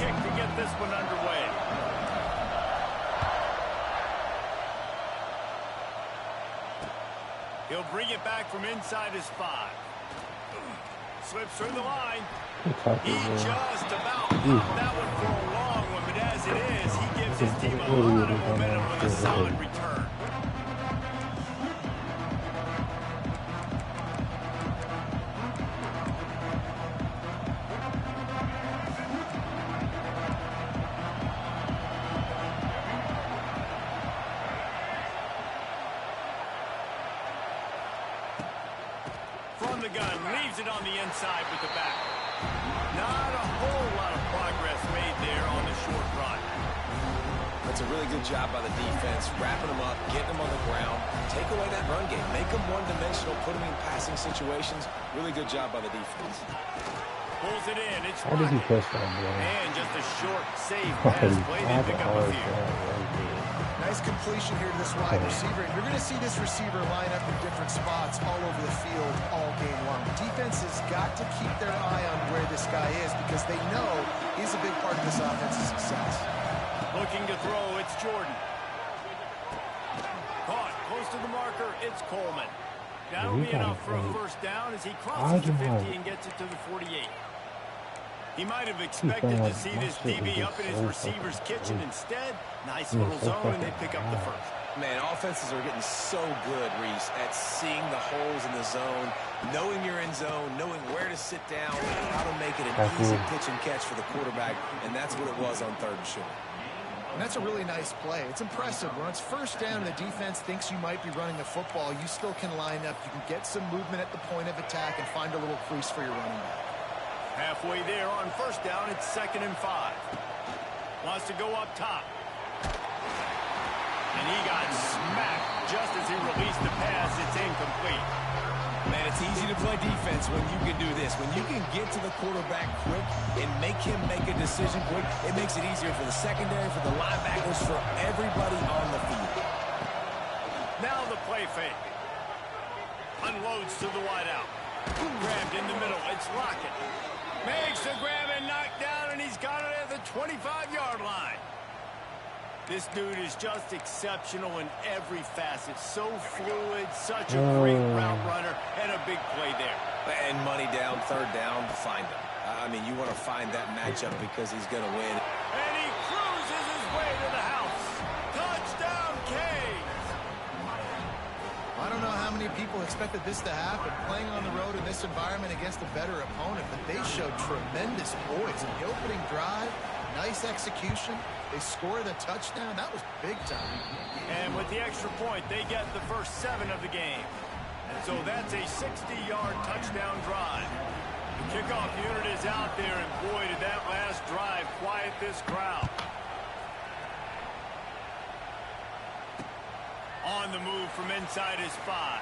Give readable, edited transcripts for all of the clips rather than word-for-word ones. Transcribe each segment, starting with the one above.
kick to get this one underway. He'll bring it back from inside his 5. Slips through the line. He just about popped that one for a long one, but as it is, he gives his team a lot of momentum with a solid return. From the gun, leaves it on the inside with the back. Not a whole lot of progress made there on the short run. That's a really good job by the defense, wrapping them up, getting them on the ground, take away that run game, make them one-dimensional, put them in passing situations. Really good job by the defense. Pulls it in, it's How did he push that, bro? And just a short save pass play they pick up a few. Nice completion here to this wide receiver. And you're going to see this receiver line up in different spots all over the field all game long. Defense has got to keep their eye on where this guy is because they know he's a big part of this offense's success. Looking to throw, it's Jordan. Caught close to the marker, it's Coleman. That'll be enough for a first down as he crosses the 50 and gets it to the 48. He might have expected to see this DB up in his receiver's kitchen. Instead, nice little zone, and they pick up the first. Man, offenses are getting so good, Reese, at seeing the holes in the zone, knowing you're in zone, knowing where to sit down, how to make it an easy pitch and catch for the quarterback, and that's what it was on 3rd and short. And that's a really nice play. It's impressive. When it's first down and the defense thinks you might be running the football, you still can line up. You can get some movement at the point of attack and find a little crease for your running back. Halfway there on first down, it's 2nd and 5. Wants to go up top. And he got smacked just as he released the pass. It's incomplete. Man, it's easy to play defense when you can do this. When you can get to the quarterback quick and make him make a decision quick, it makes it easier for the secondary, for the linebackers, for everybody on the field. Now the play fake. Unloads to the wideout. Grabbed in the middle. It's Lockett. Makes the grab and knocked down, and he's got it at the 25-yard line. This dude is just exceptional in every facet. So fluid, such a great route runner, and a big play there. And money down, 3rd down, find him. I mean, you want to find that matchup because he's going to win. And he cruises his way to the house. Touchdown, Canes! I don't know how many people expected this to happen, playing on the road in this environment against a better opponent, but they showed tremendous poise in the opening drive. Nice execution. They score the touchdown. That was big time. And with the extra point, they get the first 7 of the game. So that's a 60-yard touchdown drive. The kickoff unit is out there, and boy, did that last drive quiet this crowd. On the move from inside his 5.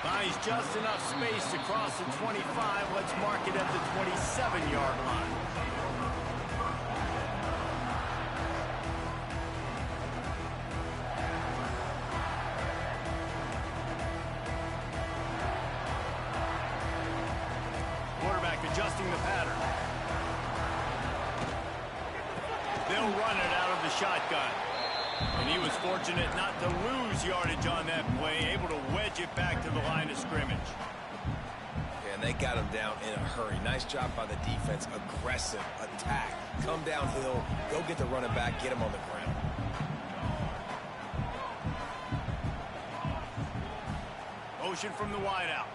Finds just enough space to cross the 25. Let's mark it at the 27-yard line. Quarterback adjusting the pattern. They'll run it out of the shotgun. And he was fortunate not to lose yardage on that play, able to wedge it back to the line of scrimmage. And they got him down in a hurry. Nice job by the defense. Aggressive attack. Come downhill. Go get the running back. Get him on the ground. Motion from the wideout.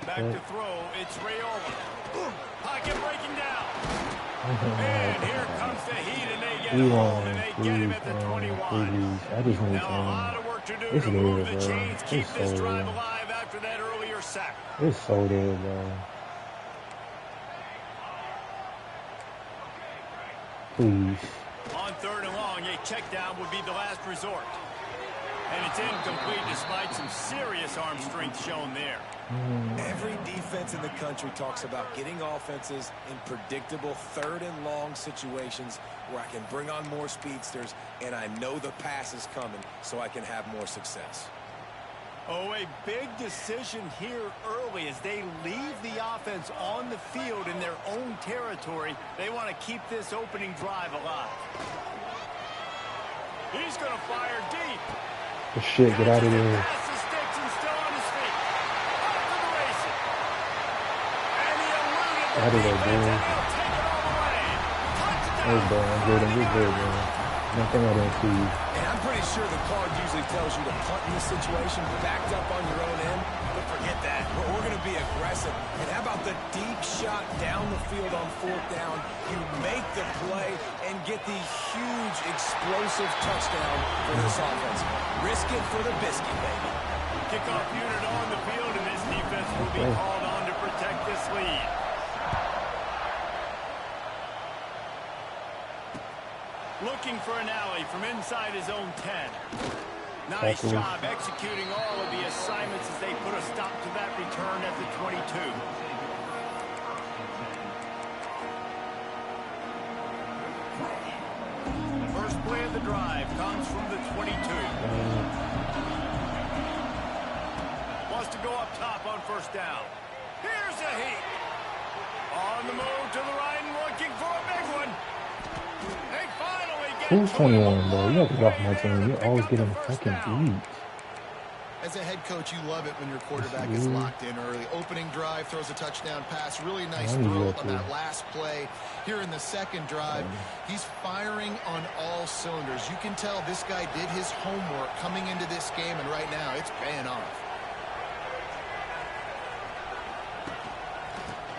Back to throw. It's Raiola. Pocket breaking down. And here comes the heat, and they get home, and they get him at the 21. Now a lot of work to do to move the chains, keep this drive alive after that earlier sack. It's so dead, bro. Please. On 3rd and long, a check down would be the last resort. And it's incomplete despite some serious arm strength shown there. Every defense in the country talks about getting offenses in predictable 3rd and long situations where I can bring on more speedsters and I know the pass is coming so I can have more success. Oh, a big decision here early as they leave the offense on the field in their own territory. They want to keep this opening drive alive. He's going to fire deep. Oh, shit, get out of there. Past the sticks and still on his feet. Off to the races. And he eluded the Out of there, defense, boy. and he'll take it all the way. Touchdown. Hey, bro, I'm good. I'm good, man. Nothing I didn't see. And I'm pretty sure the card usually tells you to punt in this situation, backed up on your own end. But forget that. We're going to be aggressive. And how about the deep shot down the field on 4th down? You make the play and get the huge, explosive touchdown for this offense. Risk it for the biscuit, baby. Kickoff unit on the field, and this defense will be called on to protect this lead. Looking for an alley from inside his own 10. Nice job executing all of the assignments as they put a stop to that return at the 22. First play of the drive comes from the 22. Wants to go up top on 1st down. Here's a heat. On the move to the right and looking for a big one. They finally get Who's 21, bro? You have to get off my team. You're always getting fucking beat. As a head coach, you love it when your quarterback is locked in early. Opening drive, throws a touchdown pass. Really nice throw on that last play. Here in the 2nd drive, he's firing on all cylinders. You can tell this guy did his homework coming into this game, and right now it's paying off.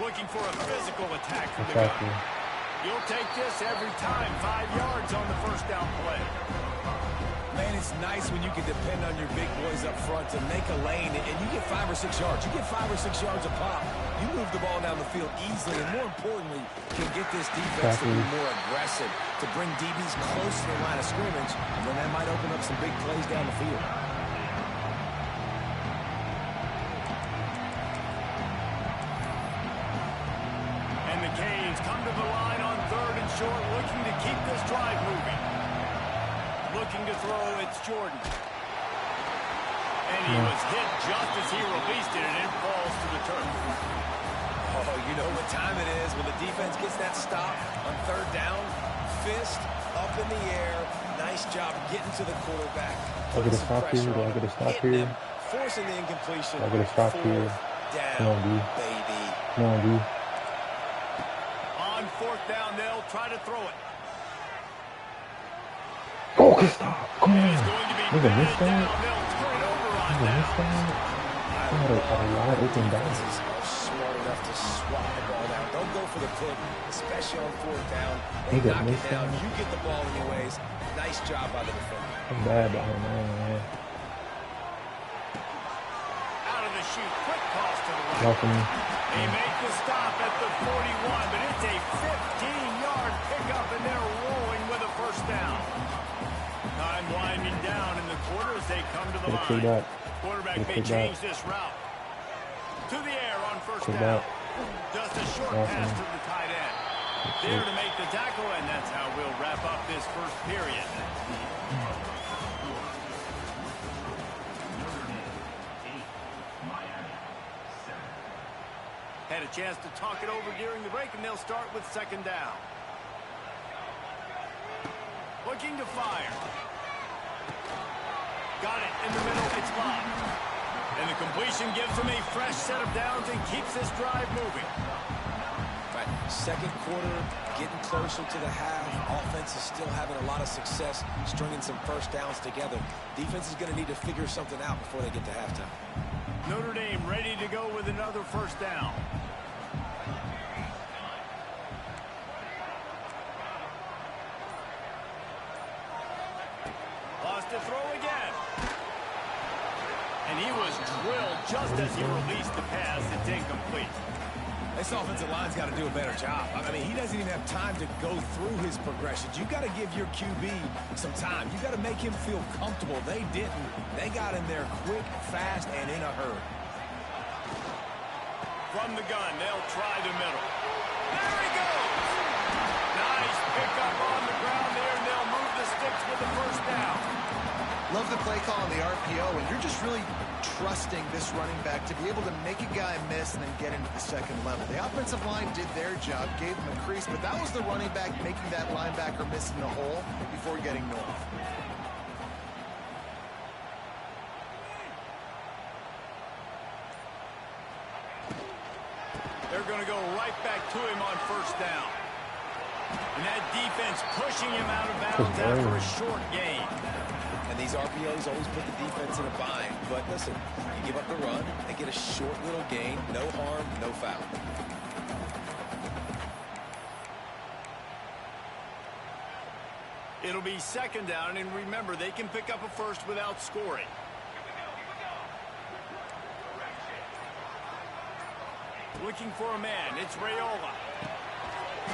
Looking for a physical attack from the gun. You'll take this every time. 5 yards on the 1st down play. Man, it's nice when you can depend on your big boys up front to make a lane, and you get 5 or 6 yards. You get 5 or 6 yards a pop. You move the ball down the field easily, and more importantly, can get this defense to be more aggressive, to bring DBs close to the line of scrimmage, and then that might open up some big plays down the field. And the Canes come to the line on 3rd and short, looking to keep this drive moving. Looking to throw, it's Jordan. And he was hit just as he released it, and it falls to the turf. Oh, you know what time it is when the defense gets that stop on 3rd down. Fist up in the air. Nice job getting to the quarterback. Do I get a stop here? Do I get a stop here? Forcing the incompletion. Do I get a stop here? Come on, D. Baby. Come on, D. On 4th down, they'll try to throw it. Oh, good stop. Come on. Nigga, missed that? Nigga, missed that? I had a wide open down. Smart enough to swat the ball down. Don't go for the pick, especially on 4th down. They Nigga, knock it missed down. that. You get the ball anyways. Nice job by the defender. I'm bad behind man. Out of the chute, quick toss to the right. Welcome. They make the stop at the 41, but it's a 15-yard pickup, and they're rolling with a 1st down. Time winding down in the quarter as they come to the line. Quarterback may change this route. To the air on 1st down. Just a short pass to the tight end. There to make the tackle, and that's how we'll wrap up this 1st period. Had a chance to talk it over during the break, and they'll start with 2nd down. Looking to fire. Got it in the middle. It's locked. And the completion gives them a fresh set of downs and keeps this drive moving. Right, 2nd quarter, getting closer to the half. Offense is still having a lot of success stringing some 1st downs together. Defense is going to need to figure something out before they get to halftime. Notre Dame ready to go with another 1st down. Lost to throw again. And he was drilled just as he released the pass. It's incomplete. This offensive line's got to do a better job. I mean, he doesn't even have time to go through his progressions. You got to give your QB some time. You got to make him feel comfortable. They didn't. They got in there quick, fast, and in a hurry. From the gun, they'll try the middle. There he goes. Nice pickup on the ground there, and they'll move the sticks with the 1st down. Love the play call on the RPO, and you're just really trusting this running back to be able to make a guy miss and then get into the second level. The offensive line did their job, gave him a crease, but that was the running back making that linebacker miss in the hole before getting north. They're going to go right back to him on first down. And that defense pushing him out of bounds after a short gain. And these RPOs always put the defense in a bind. But listen, you give up the run, they get a short little gain, no harm, no foul. It'll be second down, and remember, they can pick up a first without scoring. Looking for a man. It's Raiola.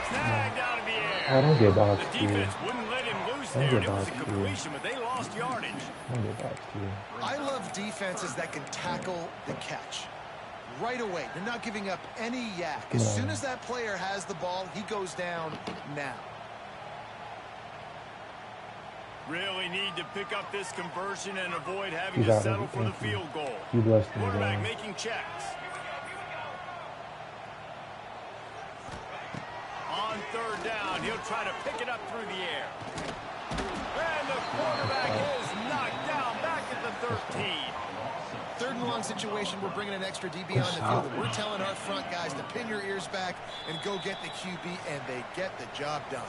Snagged out of the air. I don't get boxed The here. defense wouldn't let him loose there. It was a completion, but they lost yardage. I don't get boxed here. I love defenses that can tackle the catch. Right away, they're not giving up any yak. As soon as that player has the ball, he goes down now. Really need to pick up this conversion and avoid having You to got settle it. for the Thank you. field goal. You blessed me, Quarterback guys. making checks. On third down, he'll try to pick it up through the air. And the quarterback is knocked down back at the 13. Third and long situation, we're bringing an extra DB on the field, and we're telling our front guys to pin your ears back and go get the QB, and they get the job done.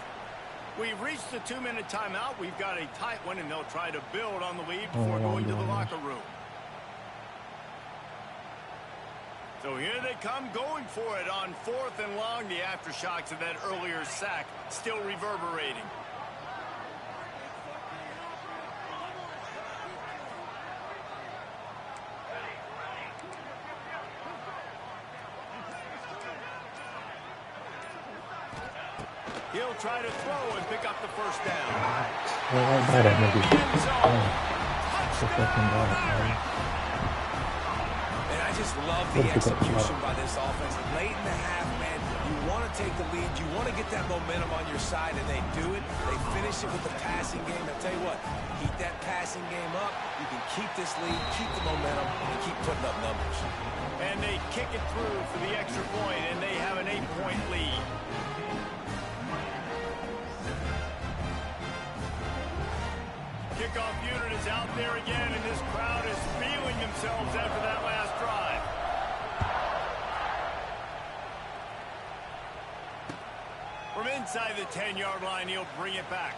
We've reached the 2-minute timeout. We've got a tight one, and they'll try to build on the lead before going to the locker room. So here they come going for it on 4th and long. The aftershocks of that earlier sack still reverberating. He'll try to throw and pick up the first down. Well, I got it, maybe. End zone. So fucking bad, man. And I just love the execution by this offense. Late in the half, man, you want to take the lead. You want to get that momentum on your side, and they do it. They finish it with the passing game. I'll tell you what, keep that passing game up. You can keep this lead, keep the momentum, and keep putting up numbers. And they kick it through for the extra point, and they have an 8-point lead. Kickoff unit is out there again, and this crowd is feeling themselves after that last drive. From inside the 10-yard line, he'll bring it back.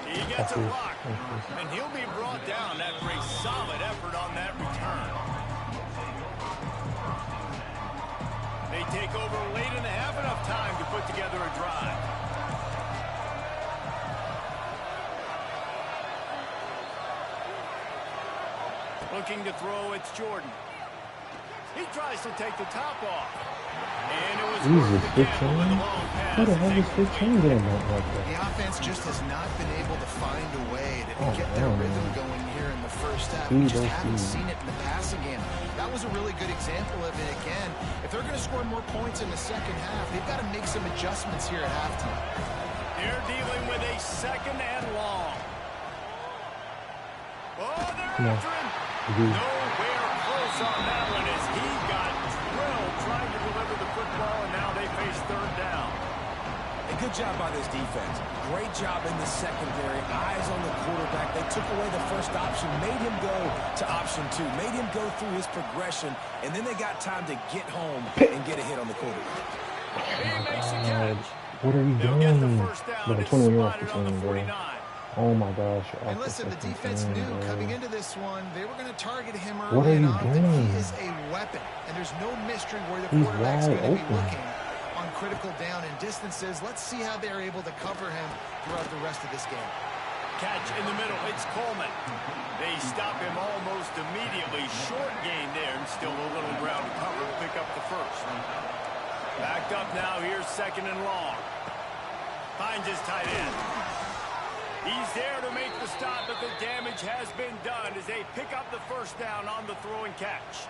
He gets a block, and he'll be brought down after a solid effort on that return. They take over late in the half, enough time to put together a drive. Looking to throw, it's Jordan. He tries to take the top off. And it was Jesus, again with 15? the long pass. Who the hell is 15 getting that like The that? offense just has not been able to find a way to get their man. rhythm going here in the first half. Dude, We just those haven't dudes. seen it in the passing game. That was a really good example of it again. If they're going to score more points in the second half, they've got to make some adjustments here at halftime. They're dealing with a second and long. Oh, they're after him. Nowhere close on that one as he got drilled trying to deliver the football, and now they face third down. A good job by this defense. Great job in the secondary. Eyes on the quarterback. They took away the first option, made him go to option 2, made him go through his progression, and then they got time to get home and get a hit on the quarterback. He makes the catch. What are you They'll get the doing? first down. Bro, It's 21 yards spotted per on the team, bro. 49. Oh my gosh. you're And off listen, the fucking defense team, knew bro. coming into this one, they were going to target him What early are and you often. doing? He is a weapon, and there's no mystery where the He's quarterback's wide going to be open. looking on critical down and distances. Let's see how they're able to cover him throughout the rest of this game. Catch in the middle. It's Coleman. They stop him almost immediately. Short gain there, and still a little ground to cover to pick up the first. Backed up now. Here's second and long. Finds his tight end. He's there to make the stop, but the damage has been done as they pick up the first down on the throw and catch.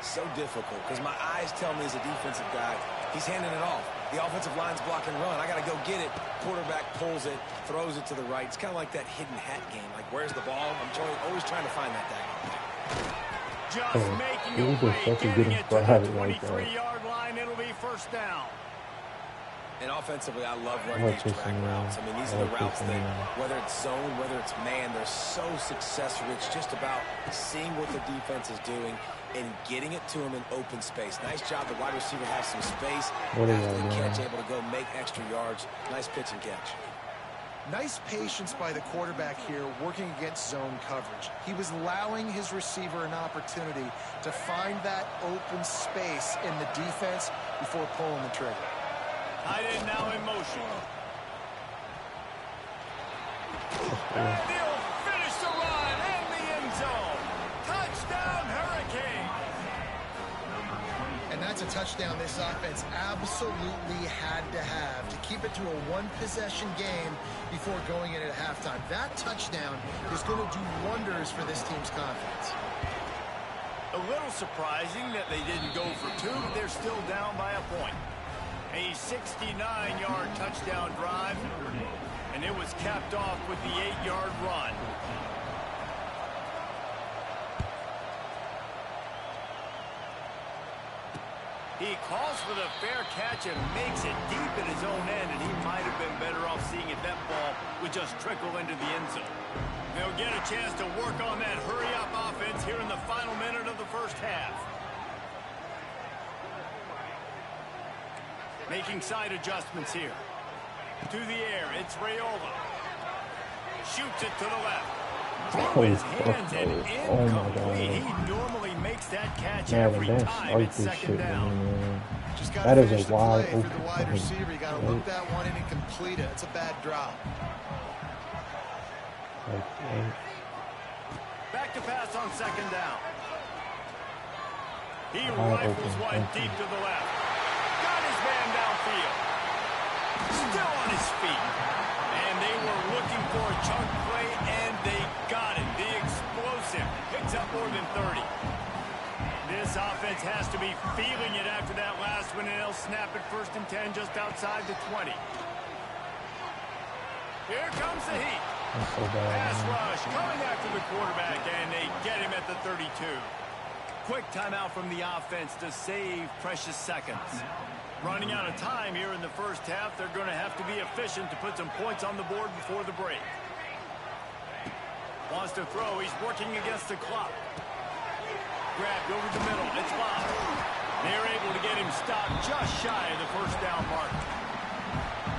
So difficult because my eyes tell me as a defensive guy, he's handing it off. The offensive line's block and run. I got to go get it. Quarterback pulls it, throws it to the right. It's kind of like that hidden hat game. Like, where's the ball? I'm always trying to find that guy. Just making it way, getting it to the 23-yard line. It'll be first down. And offensively, I love running these drag routes. I mean, these are the routes that, whether it's zone, whether it's man, they're so successful. It's just about seeing what the defense is doing and getting it to them in open space. Nice job. The wide receiver has some space. After the catch, able to go make extra yards. Nice pitch and catch. Nice patience by the quarterback here working against zone coverage. He was allowing his receiver an opportunity to find that open space in the defense before pulling the trigger. Tight end now in motion. And he'll finish the run in the end zone. Touchdown, Hurricane. And that's a touchdown this offense absolutely had to have to keep it to a one-possession game before going in at halftime. That touchdown is going to do wonders for this team's confidence. A little surprising that they didn't go for two, but they're still down by a point. A 69-yard touchdown drive, and it was capped off with the 8-yard run. He calls for the fair catch and makes it deep at his own end, and he might have been better off seeing if that ball would just trickle into the end zone. They'll get a chance to work on that hurry-up offense here in the final minute of the first half. Making side adjustments here. To the air, it's Raiola. Shoots it to the left. Through his hands and incomplete. He normally makes that catch every time. It's second down. Just got to finish the play for the wide receiver. You got to look that one in and complete it. It's a bad drop. Back to pass on second down. He rifles one deep to the left. Got his man downfield. Still on his feet. And they were looking for a chunk play, and they got it. The explosive picks up more than 30. This offense has to be feeling it after that last one, and they'll snap it 1st and 10 just outside the 20. Here comes the heat. Pass rush coming after the quarterback, and they get him at the 32. Quick timeout from the offense to save precious seconds. Running out of time here in the first half. They're going to have to be efficient to put some points on the board before the break. Wants to throw. He's working against the clock. Grabbed over the middle. It's Bob. They're able to get him stopped just shy of the first down mark.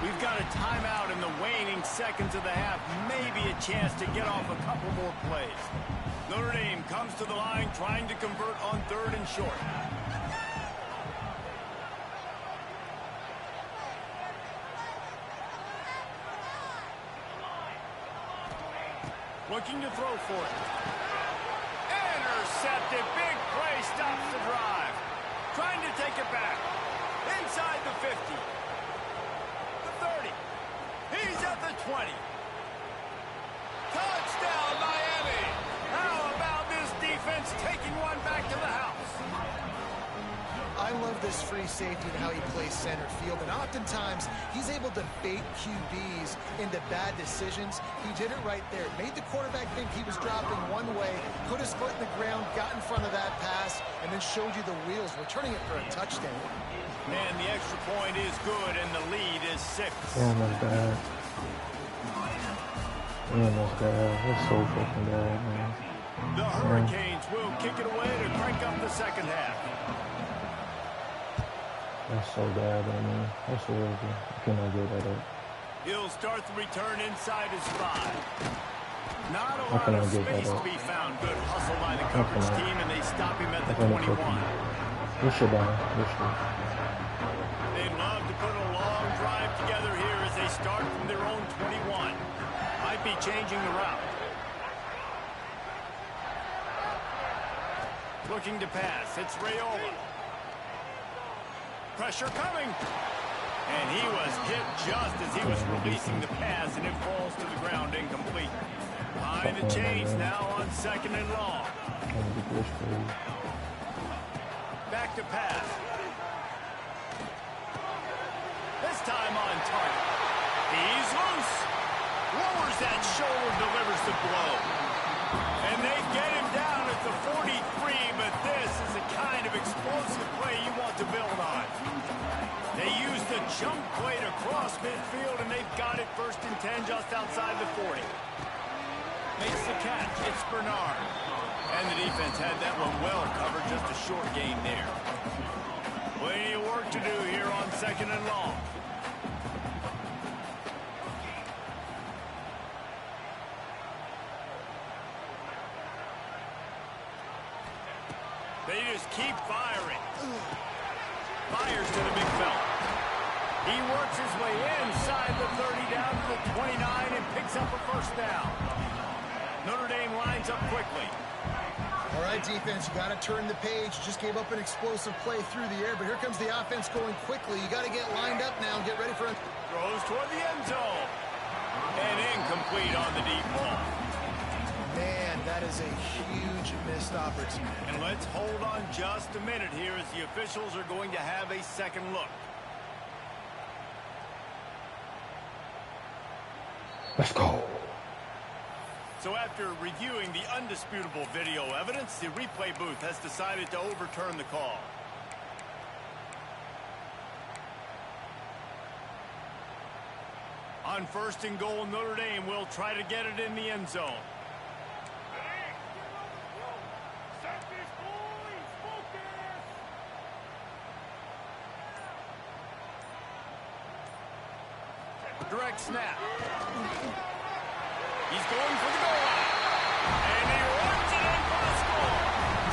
We've got a timeout in the waning seconds of the half. Maybe a chance to get off a couple more plays. Notre Dame comes to the line trying to convert on 3rd and short. Looking to throw for it. Intercepted. Big play stops the drive. Trying to take it back. Inside the 50. The 30. He's at the 20. Touchdown, Miami. How about this defense taking one back to the house? I love this free safety and how he plays center field, and oftentimes he's able to bait QBs into bad decisions. He did it right there. Made the quarterback think he was dropping one way, put his foot in the ground, got in front of that pass, and then showed you the wheels, returning it for a touchdown. Man, the extra point is good, and the lead is 6. Yeah, that's bad. Yeah, that's bad. That's so fucking bad, man. The Hurricanes will kick it away to crank up the second half. That's so bad, man. That's horrible. I cannot give that up. He'll start the return inside his 5. Not a lot of space to be found. Good hustle by the coverage team, and they stop him at the 21. This should die. This should. They'd love to put a long drive together here as they start from their own 21. Might be changing the route. Looking to pass. It's Raiola. Pressure coming. And he was hit just as he was releasing the pass, and it falls to the ground incomplete. Behind the chains now on 2nd and long. back to pass. This time on target. He's loose. Lowers that shoulder, delivers the blow. And they get him down at the 43, but this is the kind of explosive play you want to build on. They use the jump play to cross midfield, and they've got it 1st and 10 just outside the 40. Makes the catch. It's Bernard. And the defense had that one well covered. Just a short gain there. Plenty of work to do here on 2nd and long. They just keep firing. Fires to the big fella. He works his way inside the 30 down to the 29 and picks up a 1st down. Notre Dame lines up quickly. All right, defense, you got to turn the page. Just gave up an explosive play through the air, but here comes the offense going quickly. You got to get lined up now and get ready for it. Throws toward the end zone. And incomplete on the deep ball. Man, that is a huge missed opportunity. And let's hold on just a minute here as the officials are going to have a second look. Let's go. So after reviewing the undisputable video evidence, the replay booth has decided to overturn the call. On 1st and goal, Notre Dame will try to get it in the end zone. Direct snap. He's going for the goal line. And he runs it in for the score.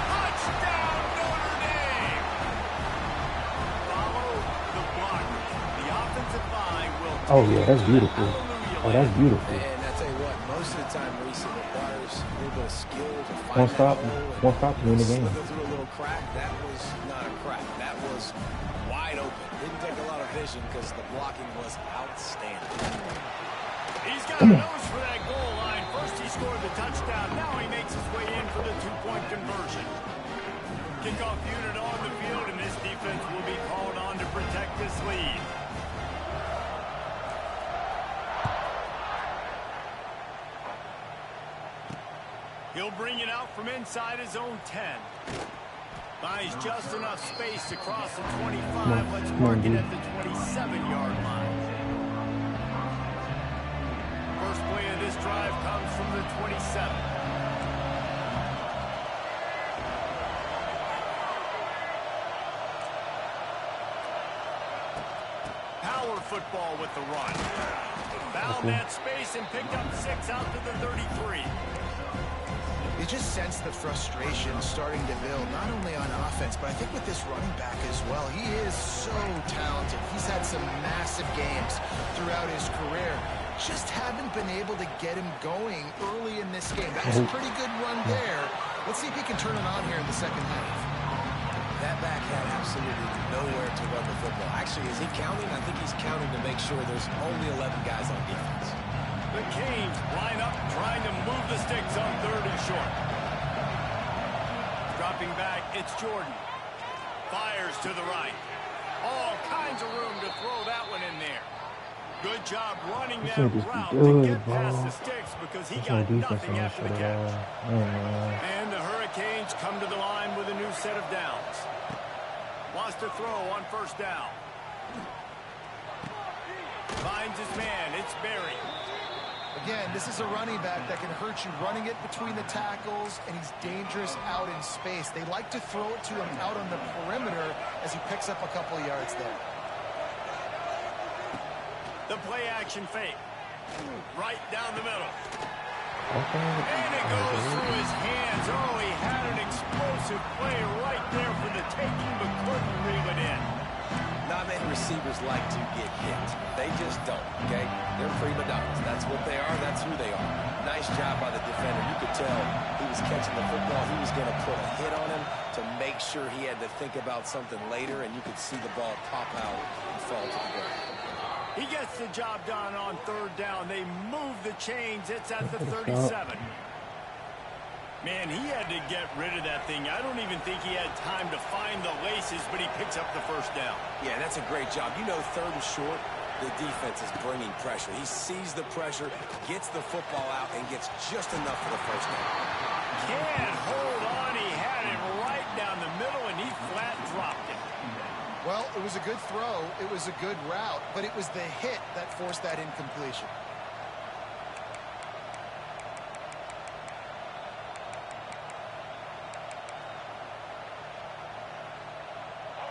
Touchdown, Notre Dame. Follow the blockers. The offensive line will... Oh, yeah, that's beautiful. Oh, that's beautiful. And I tell you what, most of the time, Reese, it requires a little bit of skill to find Won't stop. Won't stop you in the game. Slither through a little crack. That was not a crack. That was wide open. Didn't take a lot of vision because the blocking was outstanding. He's got a nose for that goal line. First he scored the touchdown. Now he makes his way in for the 2-point conversion. Kickoff unit on the field, and this defense will be called on to protect this lead. He'll bring it out from inside his own 10. Finds just enough space to cross the 25. Let's mark it at the 27-yard line. First play of this drive comes from the 27. Power football with the run. Found that space and picked up 6 out to the 33. You just sense the frustration starting to build, not only on offense, but I think with this running back as well. He is so talented. He's had some massive games throughout his career. Just haven't been able to get him going early in this game. That was a pretty good run there. Let's see if he can turn it on here in the second half. That back had absolutely nowhere to run the football. Actually, is he counting? I think he's counting to make sure there's only 11 guys on defense. The Canes line up, trying to move the sticks on 3rd and short. Dropping back, it's Jordan. Fires to the right. All kinds of room to throw that one in there. Good job running that route to get past the sticks because he got nothing after the catch. And the Hurricanes come to the line with a new set of downs. Wants to throw on 1st down. Finds his man. It's Berry. Again, this is a running back that can hurt you running it between the tackles, and he's dangerous out in space. They like to throw it to him out on the perimeter as he picks up a couple of yards there. The play action fake. Right down the middle. Okay. And it goes through his hands. Oh, he had an explosive play right there for the taking, but couldn't reel it in. Not many receivers like to get hit. They just don't, okay? They're prima donnas. That's what they are. That's who they are. Nice job by the defender. You could tell he was catching the football. He was going to put a hit on him to make sure he had to think about something later, and you could see the ball pop out and fall to the ground. He gets the job done on 3rd down. They move the chains. It's at the 37. Man, he had to get rid of that thing. I don't even think he had time to find the laces, but he picks up the first down. Yeah, that's a great job. You know, 3rd and short, the defense is bringing pressure. He sees the pressure, gets the football out, and gets just enough for the first down. Can't hold on. He had it right down the middle, and he flat dropped it. Well, it was a good throw. It was a good route, but it was the hit that forced that incompletion.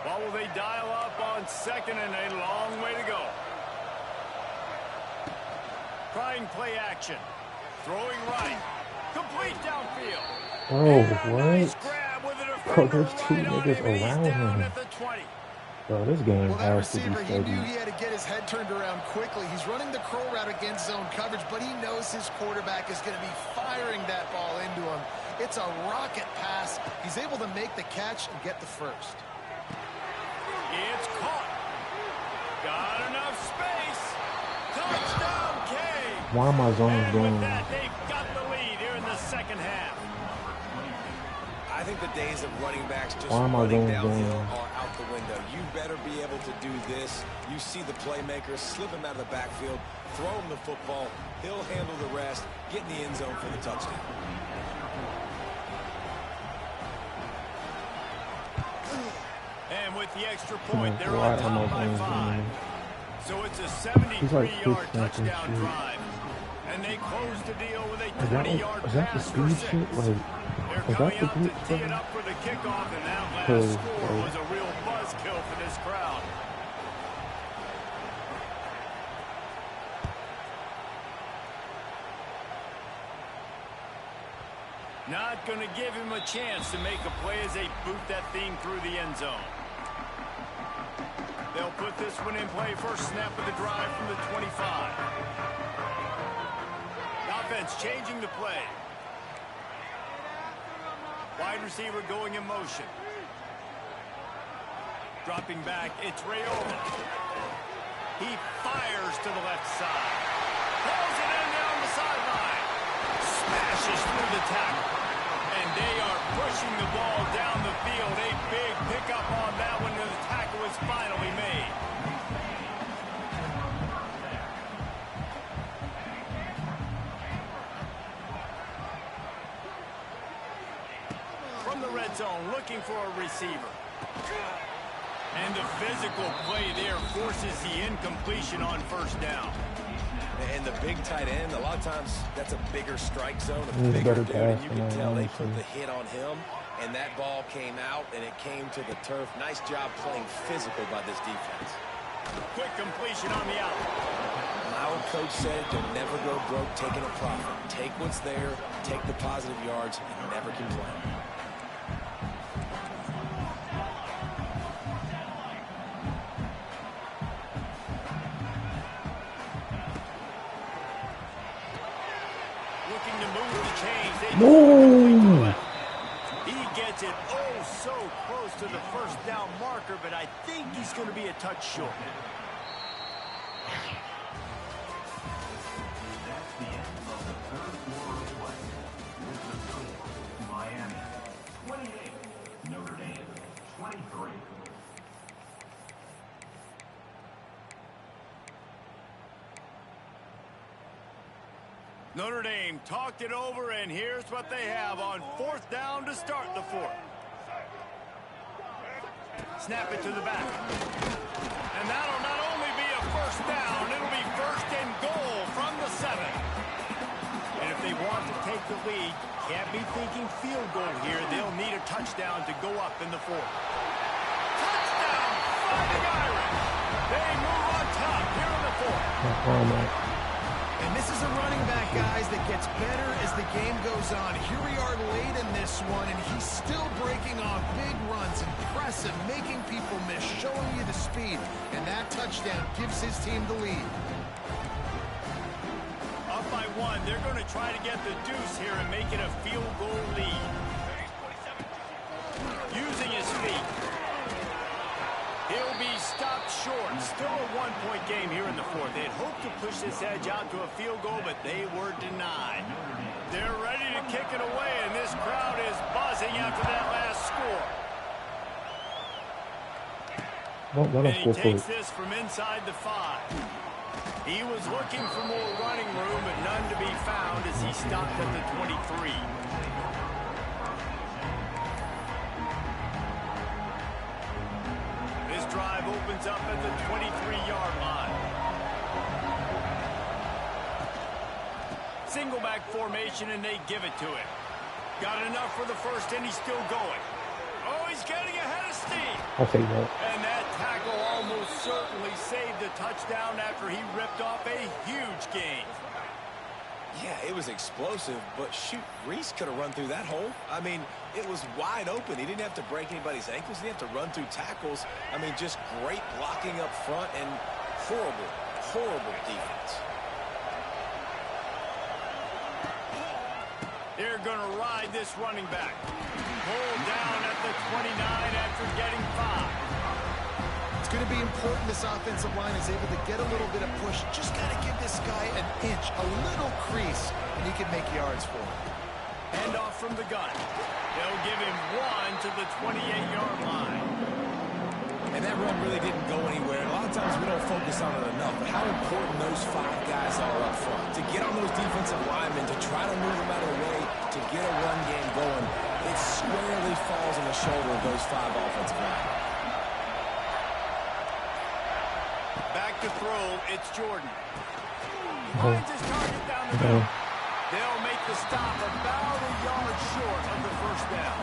Well, will they dial up on 2nd and a long way to go? Trying play action. Throwing right. Complete downfield. Bro, Nice what? grab with a Bro, defender there's 2 right on niggas him. He's around down him. at the 20. Bro, this game Well, that has to be receiver, he so knew deep. he had to get his head turned around quickly. He's running the crow route against zone coverage, but he knows his quarterback is going to be firing that ball into him. It's a rocket pass. He's able to make the catch and get the first. It's caught. Got enough space. Touchdown, Kane. Why are my zones And with going? that, they've got the lead here in the second half. I think the days of running backs just Why am I running going downhill down? are out the window. You better be able to do this. You see the playmaker, slip him out of the backfield, throw him the football. He'll handle the rest, get in the end zone for the touchdown. And with the extra point, they're Why on am I top by going 5. down? So it's a He's like 73-yard quick snapping touchdown shit. drive. And they close the deal with a Is that, 20-yard is that the pass for speed 6. shit? Like, They're is that coming the up to glitch tee thing? it up for the kickoff, and that last Cause, score was a real buzzkill for this crowd. Not going to give him a chance to make a play as they boot that thing through the end zone. They'll put this one in play. First snap of the drive from the 25. Offense changing the play. Wide receiver going in motion. Dropping back, it's Rayola. He fires to the left side. Pulls it in down the sideline. Smashes through the tackle. And they are pushing the ball down the field. A big pickup on that one, and the tackle is finally made. From the red zone, looking for a receiver. And the physical play there forces the incompletion on first down. And the big tight end, a lot of times that's a bigger strike zone, a He's a bigger better dude, and pass you than can tell I they am, put so. the hit on him, and that ball came out, and it came to the turf. Nice job playing physical by this defense. Quick completion on the out. Our coach said you'll never go broke taking a profit. Take what's there, take the positive yards, and never complain. Looking to move the chains. They No! He gets it so close to the first down marker, but I think he's going to be a touch short. Miami 28, Notre Dame 23. Notre Dame talked it over, and here's what they have on fourth down to start the fourth. Snap it to the back. And that'll not only be a first down, it'll be first and goal from the 7. And if they want to take the lead, can't be thinking field goal here. They'll need a touchdown to go up in the fourth. Touchdown, Fighting Irish. They move on top here in the fourth. Oh, my. And this is a running back, guys, that gets better as the game goes on. Here we are late in this one, and he's still breaking off big runs, impressive, making people miss, showing you the speed. And that touchdown gives his team the lead. Up by 1, they're going to try to get the deuce here and make it a field goal lead. Using his feet. He'll be stopped short. Still a one-point game here in the fourth. They had hoped to push this edge out to a field goal, but they were denied. They're ready to kick it away, and this crowd is buzzing after that last score. Let And us he go for takes it. this from inside the 5. He was looking for more running room, but none to be found as he stopped at the 23. This drive opens up at the 23-yard line. Single back formation, and they give it to him. Got enough for the first, and he's still going. Oh, he's getting ahead of steam. I'll take that. And that tackle almost certainly saved the touchdown after he ripped off a huge gain. Yeah, it was explosive, but shoot, Reese could have run through that hole. I mean, it was wide open. He didn't have to break anybody's ankles. He didn't have to run through tackles. I mean, just great blocking up front and horrible, horrible defense. They're going to ride this running back. Pulled down at the 29 after getting 5. It's going to be important this offensive line is able to get a little bit of push. Just got to give this guy an inch, a little crease, and he can make yards for him. Hand off from the gun. They'll give him 1 to the 28-yard line. And that run really didn't go anywhere. A lot of times we don't focus on it enough, but how important those 5 guys are up front. To get on those defensive linemen, to try to move them out of the way, to get a run game going, it squarely falls on the shoulder of those 5 offensive linemen. Back to throw, it's Jordan. Finds his target down the middle. They'll make the stop about a yard short of the first down.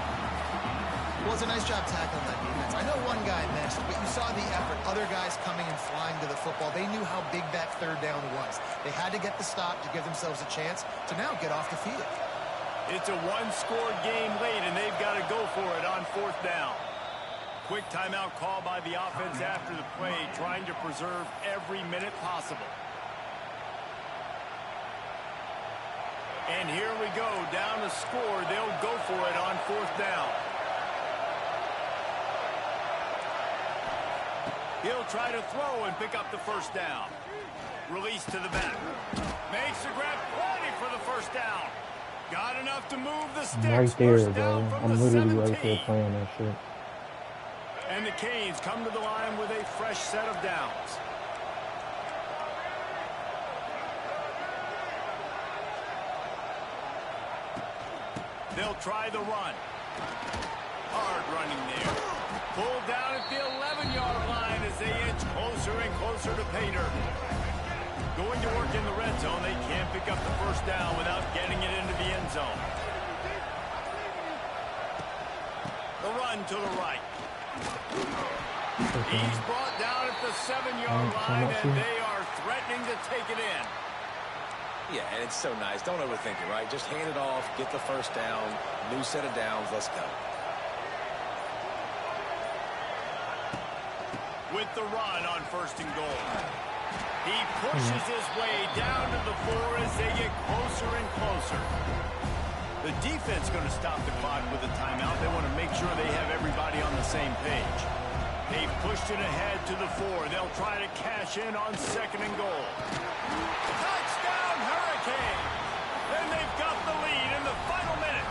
Well, it's a nice job tackling that defense. I know one guy missed, but you saw the effort. Other guys coming and flying to the football. They knew how big that third down was. They had to get the stop to give themselves a chance to now get off the field. It's a one-score game late, and they've got to go for it on 4th down. Quick timeout call by the offense after the play, trying to preserve every minute possible. And here we go, down to score. They'll go for it on 4th down. He'll try to throw and pick up the first down. Release to the back. Makes the grab, plenty for the first down. Got enough to move the sticks. Right there, First bro. down from I'm the literally 17. right there playing that shit. And the Canes come to the line with a fresh set of downs. They'll try the run. Hard running there. Pulled down at the 11-yard line as they inch closer and closer to pay dirt. Going to work in the red zone. They can't pick up the first down without getting it into the end zone. The run to the right. He's brought down at the 7-yard line, and they are threatening to take it in. Yeah, and it's so nice. Don't overthink it, right? Just hand it off, get the first down, new set of downs, let's go. With the run on 1st and goal. He pushes his way down to the 4 as they get closer and closer. The defense going to stop the clock with a timeout. They want to make sure they have everybody on the same page. They've pushed it ahead to the 4. They'll try to cash in on 2nd and goal. Touchdown, Hurricane! And they've got the lead in the final minute.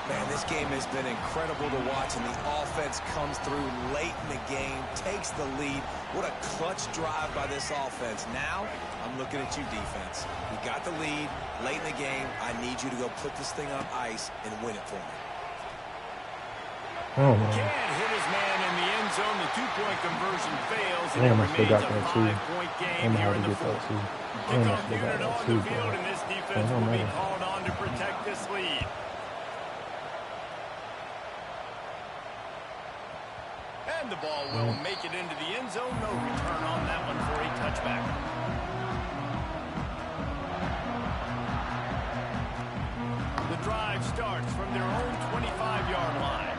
Man, this game has been incredible to watch, and the offense comes through late in the game, takes the lead. What a clutch drive by this offense. Now, I'm looking at you, defense. We got the lead late in the game. I need you to go put this thing on ice and win it for me. Oh, man. Can't hit his man in the end zone. The 2-point conversion fails, and Damn, it I still remains got a that too. 5-point I game don't know here how in to the get that 4th. too. Damn, I Kickoff still got unit that on too, the field, bro. and this defense Don't will be matter. called on to protect this lead. And the ball will make it into the end zone. No return on that one for a touchback. The drive starts from their own 25-yard line.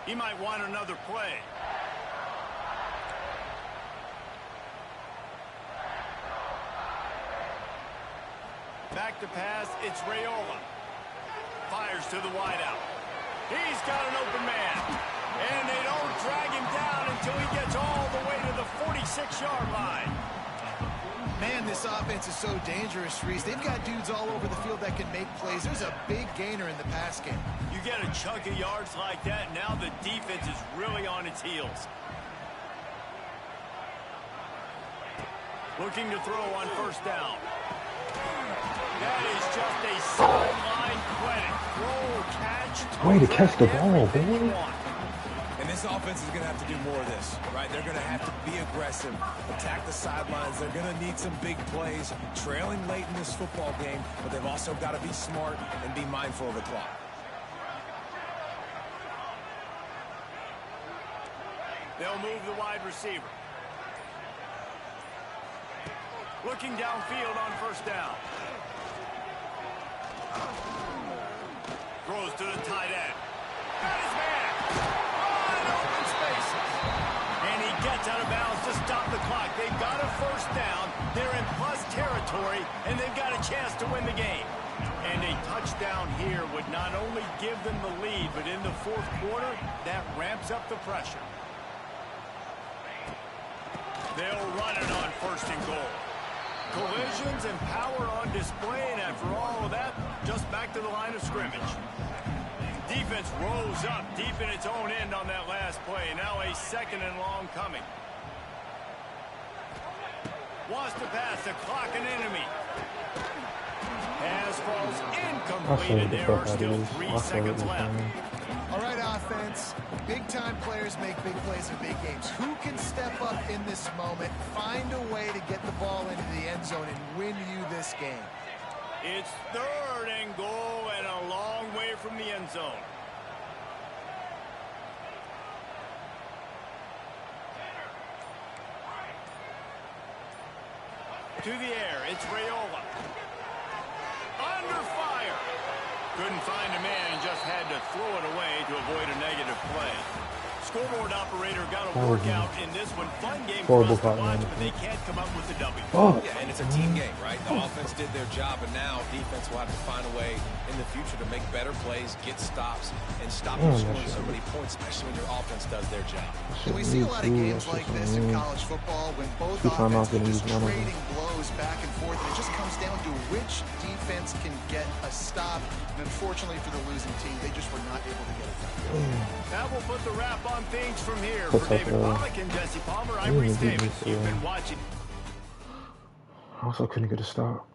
He might want another play. Back to pass, it's Raiola. Fires to the wideout. He's got an open man. And they don't drag him down until he gets all the way to the 46-yard line. Man, this offense is so dangerous, Reese. They've got dudes all over the field that can make plays. There's a big gainer in the pass game. You get a chunk of yards like that, now the defense is really on its heels. Looking to throw on first down. That is just a sideline credit. Throw, catch. Way to catch the ball, boy. And this offense is going to have to do more of this, right? They're going to have to be aggressive, attack the sidelines. They're going to need some big plays, trailing late in this football game, but they've also got to be smart and be mindful of the clock. They'll move the wide receiver. Looking downfield on first down. Throws to the tight end. Got his man. Wide open spaces. And he gets out of bounds to stop the clock. They've got a first down. They're in plus territory, and they've got a chance to win the game. And a touchdown here would not only give them the lead, but in the fourth quarter, that ramps up the pressure. They'll run it on first and goal. Collisions and power on display, and after all of that, just back to the line of scrimmage. Defense rose up deep in its own end on that last play. Now a second and long coming. Wants to pass the clock, an enemy. Pass falls incomplete, and there are still 3 seconds left. All right, offense. Big-time players make big plays in big games. Who can step up in this moment, find a way to get the ball into the end zone and win you this game? It's third and goal and a long way from the end zone. To the air, it's Raiola. Under fire. Couldn't find a man and just had to throw it away to avoid a negative play. Scoreboard operator got a workout in this one. Fun game for us to watch, but they can't come up with the W. Oh. Yeah, and it's a team game, right? The offense did their job, and now defense will have to find a way in the future to make better plays, get stops, and stop you scoring so many points, especially when your offense does their job. And we see a lot of games like this in college football when both offenses are just trading blows back and forth, and it just comes down to which defense can get a stop. And unfortunately for the losing team, they just were not able to get it done. That will put the wrap on things from here. For David Pollack and Jesse Palmer, I'm Reese Davis. You've been watching. I also couldn't get a stop.